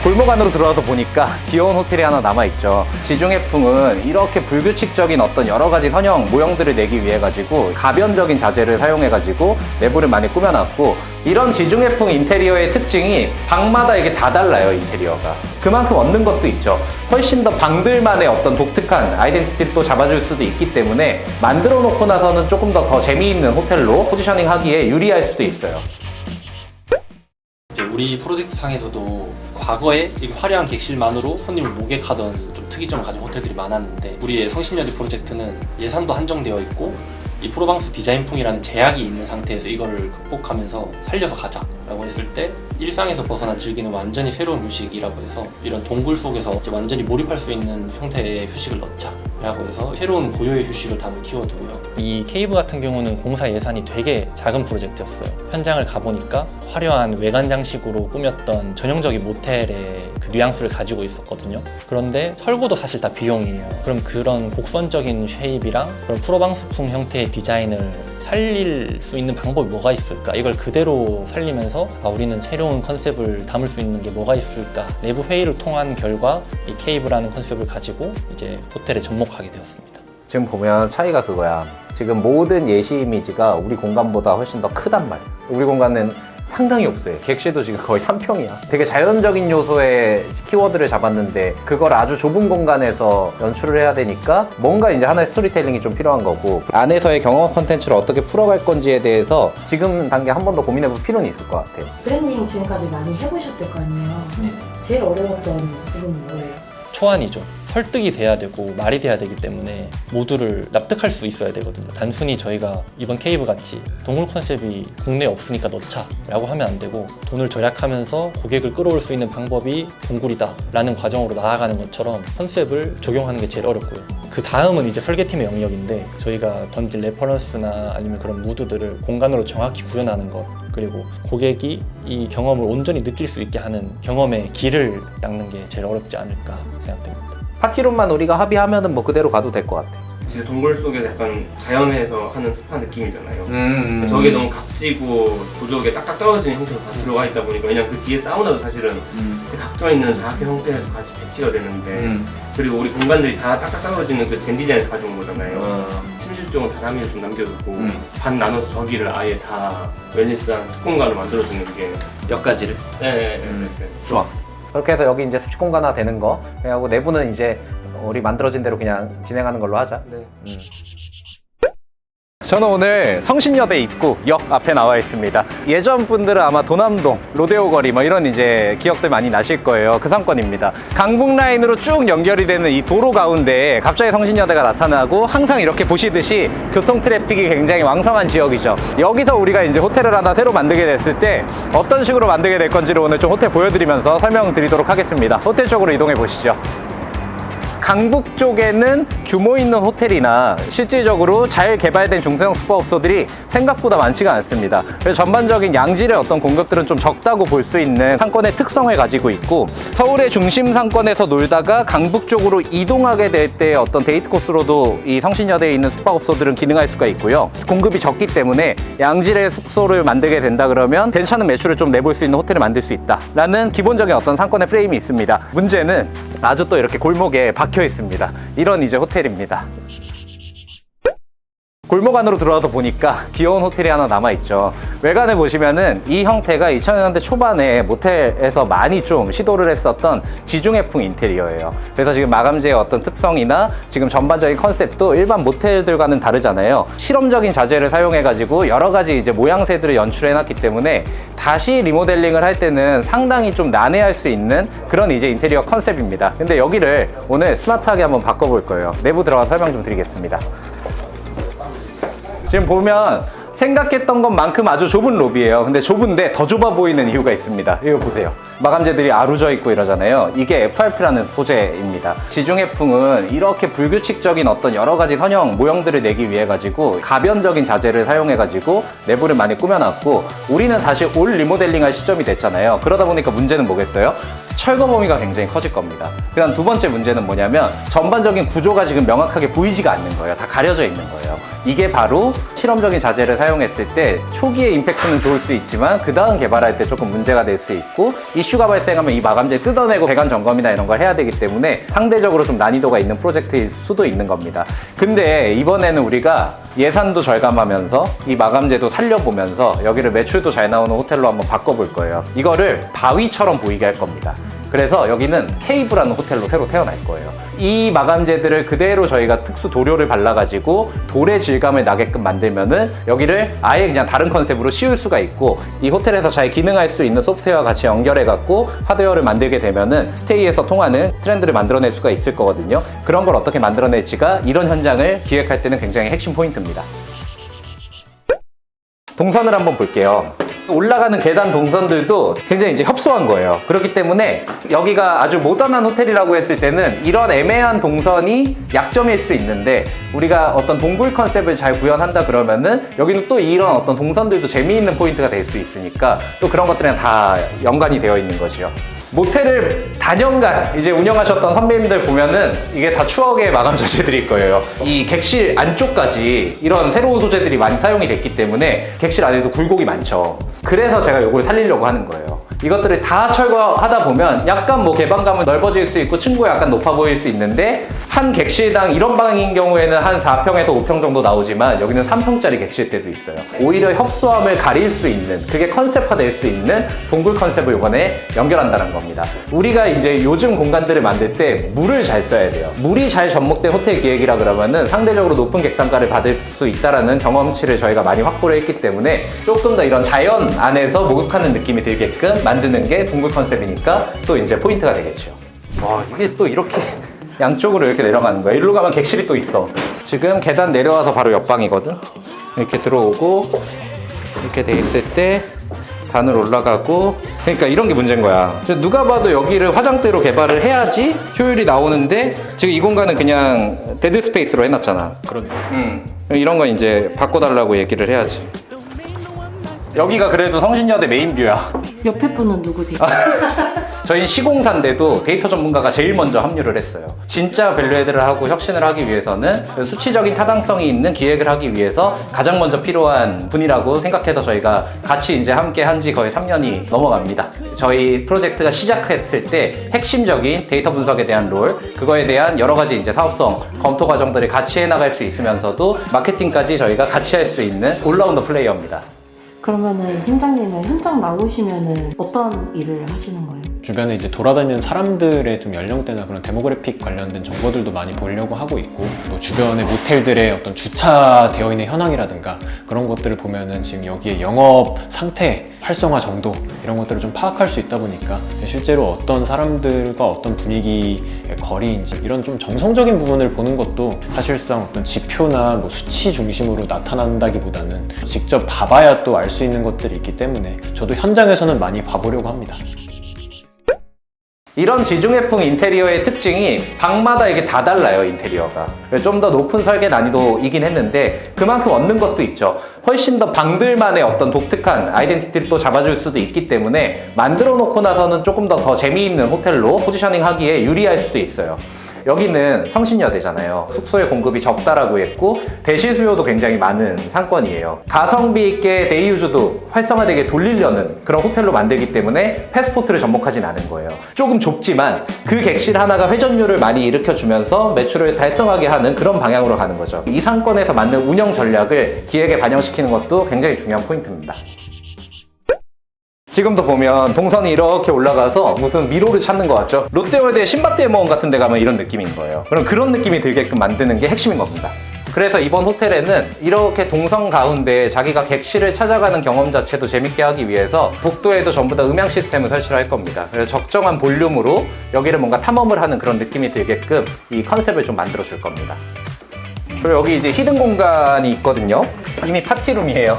골목 안으로 들어와서 보니까 귀여운 호텔이 하나 남아있죠. 지중해풍은 이렇게 불규칙적인 어떤 여러 가지 선형 모형들을 내기 위해 가지고 가변적인 자재를 사용해 가지고 내부를 많이 꾸며놨고, 이런 지중해풍 인테리어의 특징이 방마다 이게 다 달라요. 인테리어가 그만큼 얻는 것도 있죠. 훨씬 더 방들만의 어떤 독특한 아이덴티티를 또 잡아줄 수도 있기 때문에 만들어 놓고 나서는 조금 더 재미있는 호텔로 포지셔닝 하기에 유리할 수도 있어요. 이제 우리 프로젝트 상에서도 과거에 이 화려한 객실만으로 손님을 모객하던 좀 특이점을 가진 호텔들이 많았는데, 우리의 성신여대 프로젝트는 예산도 한정되어 있고 이 프로방스 디자인풍이라는 제약이 있는 상태에서 이걸 극복하면서 살려서 가자라고 했을 때, 일상에서 벗어나 즐기는 완전히 새로운 휴식이라고 해서 이런 동굴 속에서 이제 완전히 몰입할 수 있는 형태의 휴식을 넣자라고 해서 새로운 고요의 휴식을 담은 키워드고요. 이 케이브 같은 경우는 공사 예산이 되게 작은 프로젝트였어요. 현장을 가보니까 화려한 외관 장식으로 꾸몄던 전형적인 모텔의 그 뉘앙스를 가지고 있었거든요. 그런데 설고도 사실 다 비용이에요. 그럼 그런 곡선적인 쉐입이랑 그런 프로방스풍 형태의 디자인을 살릴 수 있는 방법이 뭐가 있을까? 이걸 그대로 살리면서 우리는 새로운 컨셉을 담을 수 있는 게 뭐가 있을까? 내부 회의를 통한 결과 이 케이브라는 컨셉을 가지고 이제 호텔에 접목하게 되었습니다. 지금 보면 차이가 그거야. 지금 모든 예시 이미지가 우리 공간보다 훨씬 더 크단 말이야. 우리 공간은 상당히 없어요. 객실도 지금 거의 3평이야. 되게 자연적인 요소의 키워드를 잡았는데 그걸 아주 좁은 공간에서 연출을 해야 되니까 뭔가 이제 하나의 스토리텔링이 좀 필요한 거고, 안에서의 경험 콘텐츠를 어떻게 풀어갈 건지에 대해서 지금 단계 한 번 더 고민해볼 필요는 있을 것 같아요. 브랜딩 지금까지 많이 해보셨을 거 아니에요? 네. 제일 어려웠던 부분은 뭐예요? 초안이죠. 설득이 돼야 되고 말이 돼야 되기 때문에 모두를 납득할 수 있어야 되거든요. 단순히 저희가 이번 케이브 같이 동굴 컨셉이 국내에 없으니까 넣자 라고 하면 안 되고, 돈을 절약하면서 고객을 끌어올 수 있는 방법이 동굴이다 라는 과정으로 나아가는 것처럼 컨셉을 적용하는 게 제일 어렵고요. 그 다음은 이제 설계팀의 영역인데, 저희가 던진 레퍼런스나 아니면 그런 무드들을 공간으로 정확히 구현하는 것, 그리고 고객이 이 경험을 온전히 느낄 수 있게 하는 경험의 길을 닦는 게 제일 어렵지 않을까 생각됩니다. 파티룸만 우리가 합의하면은 뭐 그대로 가도 될 것 같아. 진짜 동굴 속에서 약간 자연에서 하는 스파 느낌이잖아요. 저게 너무 각지고 도적에 딱딱 떨어지는 형태로 다 들어가 있다 보니까, 왜냐면 그 뒤에 사우나도 사실은 각 들어있는 작은 형태에서 같이 배치가 되는데, 그리고 우리 공간들이 다 딱딱 떨어지는 그 젠 디자인에서 가져온 거잖아요. 침실 쪽은 다다미를 좀 남겨두고 반 나눠서 저기를 아예 다 웰니스한 습 공간을 만들어주는 게 여기까지를? 네. 좋아. 그렇게 해서 여기 이제 습식 공간화 되는 거, 그리고 내부는 이제 우리 만들어진 대로 그냥 진행하는 걸로 하자. 네. 저는 오늘 성신여대 입구역 앞에 나와 있습니다. 예전 분들은 아마 도남동, 로데오 거리 뭐 이런 이제 기억들 많이 나실 거예요. 그 상권입니다. 강북 라인으로 쭉 연결이 되는 이 도로 가운데에 갑자기 성신여대가 나타나고, 항상 이렇게 보시듯이 교통 트래픽이 굉장히 왕성한 지역이죠. 여기서 우리가 이제 호텔을 하나 새로 만들게 됐을 때 어떤 식으로 만들게 될 건지를 오늘 좀 호텔 보여드리면서 설명드리도록 하겠습니다. 호텔 쪽으로 이동해 보시죠. 강북 쪽에는 규모 있는 호텔이나 실질적으로 잘 개발된 중소형 숙박업소들이 생각보다 많지가 않습니다. 그래서 전반적인 양질의 어떤 공급들은 좀 적다고 볼 수 있는 상권의 특성을 가지고 있고, 서울의 중심 상권에서 놀다가 강북 쪽으로 이동하게 될 때 어떤 데이트 코스로도 이 성신여대에 있는 숙박업소들은 기능할 수가 있고요. 공급이 적기 때문에 양질의 숙소를 만들게 된다 그러면 괜찮은 매출을 좀 내볼 수 있는 호텔을 만들 수 있다라는 기본적인 어떤 상권의 프레임이 있습니다. 문제는 아주 또 이렇게 골목에 박혀 있습니다. 이런 이제 호텔입니다. 골목 안으로 들어와서 보니까 귀여운 호텔이 하나 남아있죠. 외관을 보시면은 이 형태가 2000년대 초반에 모텔에서 많이 좀 시도를 했었던 지중해풍 인테리어예요. 그래서 지금 마감재의 어떤 특성이나 지금 전반적인 컨셉도 일반 모텔들과는 다르잖아요. 실험적인 자재를 사용해가지고 여러 가지 이제 모양새들을 연출해놨기 때문에 다시 리모델링을 할 때는 상당히 좀 난해할 수 있는 그런 이제 인테리어 컨셉입니다. 근데 여기를 오늘 스마트하게 한번 바꿔볼 거예요. 내부 들어가서 설명 좀 드리겠습니다. 지금 보면 생각했던 것만큼 아주 좁은 로비예요. 근데 좁은데 더 좁아 보이는 이유가 있습니다. 이거 보세요. 마감재들이 아루져 있고 이러잖아요. 이게 FRP라는 소재입니다. 지중해풍은 이렇게 불규칙적인 어떤 여러 가지 선형 모형들을 내기 위해 가지고 가변적인 자재를 사용해 가지고 내부를 많이 꾸며놨고, 우리는 다시 올 리모델링 할 시점이 됐잖아요. 그러다 보니까 문제는 뭐겠어요? 철거 범위가 굉장히 커질 겁니다. 그 다음 두 번째 문제는 뭐냐면 전반적인 구조가 지금 명확하게 보이지가 않는 거예요. 다 가려져 있는 거예요. 이게 바로 실험적인 자재를 사용했을 때 초기에 임팩트는 좋을 수 있지만 그 다음 개발할 때 조금 문제가 될 수 있고 이슈가 발생하면 이 마감재 뜯어내고 배관 점검이나 이런 걸 해야 되기 때문에 상대적으로 좀 난이도가 있는 프로젝트일 수도 있는 겁니다. 근데 이번에는 우리가 예산도 절감하면서 이 마감재도 살려보면서 여기를 매출도 잘 나오는 호텔로 한번 바꿔볼 거예요. 이거를 바위처럼 보이게 할 겁니다. 그래서 여기는 케이브라는 호텔로 새로 태어날 거예요. 이 마감재들을 그대로 저희가 특수 도료를 발라가지고 돌의 질감을 나게끔 만들면은 여기를 아예 그냥 다른 컨셉으로 씌울 수가 있고 이 호텔에서 잘 기능할 수 있는 소프트웨어와 같이 연결해갖고 하드웨어를 만들게 되면은 스테이에서 통하는 트렌드를 만들어낼 수가 있을 거거든요. 그런 걸 어떻게 만들어낼지가 이런 현장을 기획할 때는 굉장히 핵심 포인트입니다. 동선을 한번 볼게요. 올라가는 계단 동선들도 굉장히 이제 협소한 거예요. 그렇기 때문에 여기가 아주 모던한 호텔이라고 했을 때는 이런 애매한 동선이 약점일 수 있는데 우리가 어떤 동굴 컨셉을 잘 구현한다 그러면은 여기는 또 이런 어떤 동선들도 재미있는 포인트가 될 수 있으니까 또 그런 것들이랑 다 연관이 되어 있는 거죠. 모텔을 단연간 이제 운영하셨던 선배님들 보면은 이게 다 추억의 마감 자재들일 거예요. 이 객실 안쪽까지 이런 새로운 소재들이 많이 사용이 됐기 때문에 객실 안에도 굴곡이 많죠. 그래서 제가 이걸 살리려고 하는 거예요. 이것들을 다 철거하다 보면 약간 뭐 개방감은 넓어질 수 있고 층고가 약간 높아 보일 수 있는데 한 객실당 이런 방인 경우에는 한 4평에서 5평 정도 나오지만 여기는 3평짜리 객실대도 있어요. 오히려 협소함을 가릴 수 있는 그게 컨셉화될 수 있는 동굴 컨셉을 이번에 연결한다는 겁니다. 우리가 이제 요즘 공간들을 만들 때 물을 잘 써야 돼요. 물이 잘 접목된 호텔 기획이라 그러면은 상대적으로 높은 객단가를 받을 수 있다라는 경험치를 저희가 많이 확보를 했기 때문에 조금 더 이런 자연 안에서 목욕하는 느낌이 들게끔 만드는 게 동굴 컨셉이니까 또 이제 포인트가 되겠죠. 와, 이게 또 이렇게 양쪽으로 이렇게 내려가는 거야. 이리로 가면 객실이 또 있어. 지금 계단 내려와서 바로 옆방이거든. 이렇게 들어오고 이렇게 돼 있을 때 단을 올라가고 그러니까 이런 게 문제인 거야. 누가 봐도 여기를 화장대로 개발을 해야지 효율이 나오는데 지금 이 공간은 그냥 데드 스페이스로 해놨잖아. 그러네요. 이런 건 이제 바꿔달라고 얘기를 해야지. 여기가 그래도 성신여대 메인뷰야. 옆에 분은 누구세요? 저희 시공사인데도 데이터 전문가가 제일 먼저 합류를 했어요. 진짜 밸류애드를 하고 혁신을 하기 위해서는 수치적인 타당성이 있는 기획을 하기 위해서 가장 먼저 필요한 분이라고 생각해서 저희가 같이 이제 함께 한 지 거의 3년이 넘어갑니다. 저희 프로젝트가 시작했을 때 핵심적인 데이터 분석에 대한 롤, 그거에 대한 여러 가지 이제 사업성 검토 과정들을 같이 해나갈 수 있으면서도 마케팅까지 저희가 같이 할 수 있는 올라운더 플레이어입니다. 그러면은 팀장님은 현장 나오시면은 어떤 일을 하시는 거예요? 주변에 이제 돌아다니는 사람들의 좀 연령대나 그런 데모그래픽 관련된 정보들도 많이 보려고 하고 있고 또 주변의 모텔들의 어떤 주차되어 있는 현황이라든가 그런 것들을 보면은 지금 여기에 영업 상태, 활성화 정도 이런 것들을 좀 파악할 수 있다 보니까 실제로 어떤 사람들과 어떤 분위기의 거리인지 이런 좀 정성적인 부분을 보는 것도 사실상 어떤 지표나 뭐 수치 중심으로 나타난다기보다는 직접 봐봐야 또 알 수 있는 것들이 있기 때문에 저도 현장에서는 많이 봐보려고 합니다. 이런 지중해풍 인테리어의 특징이 방마다 이게 다 달라요, 인테리어가. 좀 더 높은 설계 난이도이긴 했는데 그만큼 얻는 것도 있죠. 훨씬 더 방들만의 어떤 독특한 아이덴티티를 또 잡아줄 수도 있기 때문에 만들어 놓고 나서는 조금 더 재미있는 호텔로 포지셔닝 하기에 유리할 수도 있어요. 여기는 성신여대잖아요. 숙소의 공급이 적다라고 했고 대시 수요도 굉장히 많은 상권이에요. 가성비 있게 데이유즈도 활성화되게 돌리려는 그런 호텔로 만들기 때문에 패스포트를 접목하진 않은 거예요. 조금 좁지만 그 객실 하나가 회전율을 많이 일으켜주면서 매출을 달성하게 하는 그런 방향으로 가는 거죠. 이 상권에서 맞는 운영 전략을 기획에 반영시키는 것도 굉장히 중요한 포인트입니다. 지금도 보면 동선이 이렇게 올라가서 무슨 미로를 찾는 것 같죠? 롯데월드의 신밧드의모험 같은 데 가면 이런 느낌인 거예요. 그럼 그런 느낌이 들게끔 만드는 게 핵심인 겁니다. 그래서 이번 호텔에는 이렇게 동선 가운데 자기가 객실을 찾아가는 경험 자체도 재밌게 하기 위해서 복도에도 전부 다 음향 시스템을 설치를 할 겁니다. 그래서 적정한 볼륨으로 여기를 뭔가 탐험을 하는 그런 느낌이 들게끔 이 컨셉을 좀 만들어 줄 겁니다. 그리고 여기 이제 히든 공간이 있거든요. 이미 파티룸이에요.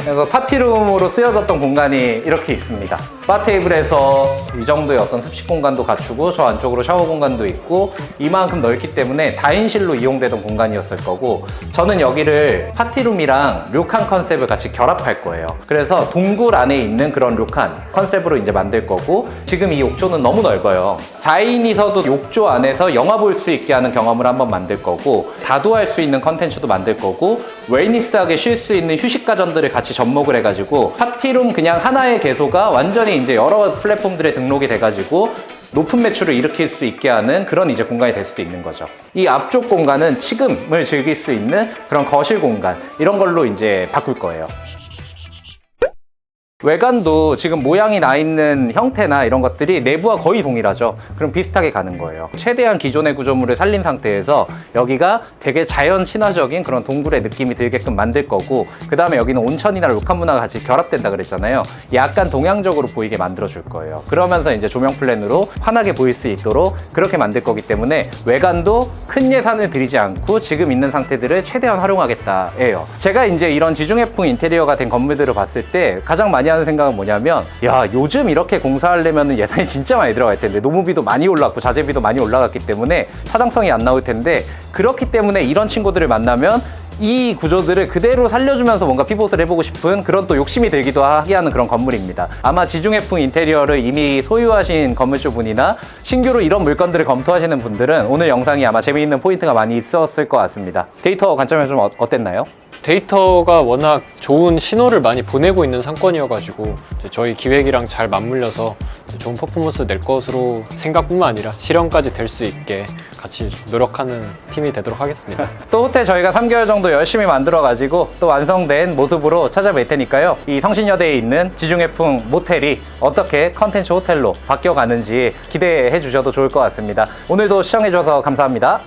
그래서 파티룸으로 쓰여졌던 공간이 이렇게 있습니다. 바 테이블에서 이 정도의 어떤 습식 공간도 갖추고 저 안쪽으로 샤워 공간도 있고 이만큼 넓기 때문에 다인실로 이용되던 공간이었을 거고, 저는 여기를 파티룸이랑 료칸 컨셉을 같이 결합할 거예요. 그래서 동굴 안에 있는 그런 료칸 컨셉으로 이제 만들 거고, 지금 이 욕조는 너무 넓어요. 4인이서도 욕조 안에서 영화 볼 수 있게 하는 경험을 한번 만들 거고, 다도할 수 있는 컨텐츠도 만들 거고, 웰니스하게 쉴 수 있는 휴식 가전들을 같이 접목을 해가지고 파티룸 그냥 하나의 개소가 완전히 이제 여러 플랫폼들에 등록이 돼가지고 높은 매출을 일으킬 수 있게 하는 그런 이제 공간이 될 수도 있는 거죠. 이 앞쪽 공간은 치금을 즐길 수 있는 그런 거실 공간, 이런 걸로 이제 바꿀 거예요. 외관도 지금 모양이 나 있는 형태나 이런 것들이 내부와 거의 동일하죠. 그럼 비슷하게 가는 거예요. 최대한 기존의 구조물을 살린 상태에서 여기가 되게 자연 친화적인 그런 동굴의 느낌이 들게끔 만들 거고, 그 다음에 여기는 온천이나 료칸 문화가 같이 결합된다 그랬잖아요. 약간 동양적으로 보이게 만들어 줄 거예요. 그러면서 이제 조명 플랜으로 환하게 보일 수 있도록 그렇게 만들 거기 때문에 외관도 큰 예산을 들이지 않고 지금 있는 상태들을 최대한 활용하겠다예요. 제가 이제 이런 지중해풍 인테리어가 된 건물들을 봤을 때 가장 많이 하는 생각은 뭐냐면, 야, 요즘 이렇게 공사하려면 예산이 진짜 많이 들어갈 텐데, 노무비도 많이 올랐고 자재비도 많이 올라갔기 때문에 타당성이 안 나올 텐데, 그렇기 때문에 이런 친구들을 만나면 이 구조들을 그대로 살려주면서 뭔가 피봇을 해보고 싶은 그런 또 욕심이 들기도 하게 하는 그런 건물입니다. 아마 지중해풍 인테리어를 이미 소유하신 건물주분이나 신규로 이런 물건들을 검토하시는 분들은 오늘 영상이 아마 재미있는 포인트가 많이 있었을 것 같습니다. 데이터 관점에서 좀 어땠나요? 데이터가 워낙 좋은 신호를 많이 보내고 있는 상권이어가지고 이제 저희 기획이랑 잘 맞물려서 좋은 퍼포먼스 낼 것으로 생각뿐만 아니라 실현까지 될 수 있게 같이 노력하는 팀이 되도록 하겠습니다. 또 호텔 저희가 3개월 정도 열심히 만들어가지고 또 완성된 모습으로 찾아뵐 테니까요. 이 성신여대에 있는 지중해풍 모텔이 어떻게 컨텐츠 호텔로 바뀌어가는지 기대해 주셔도 좋을 것 같습니다. 오늘도 시청해 주셔서 감사합니다.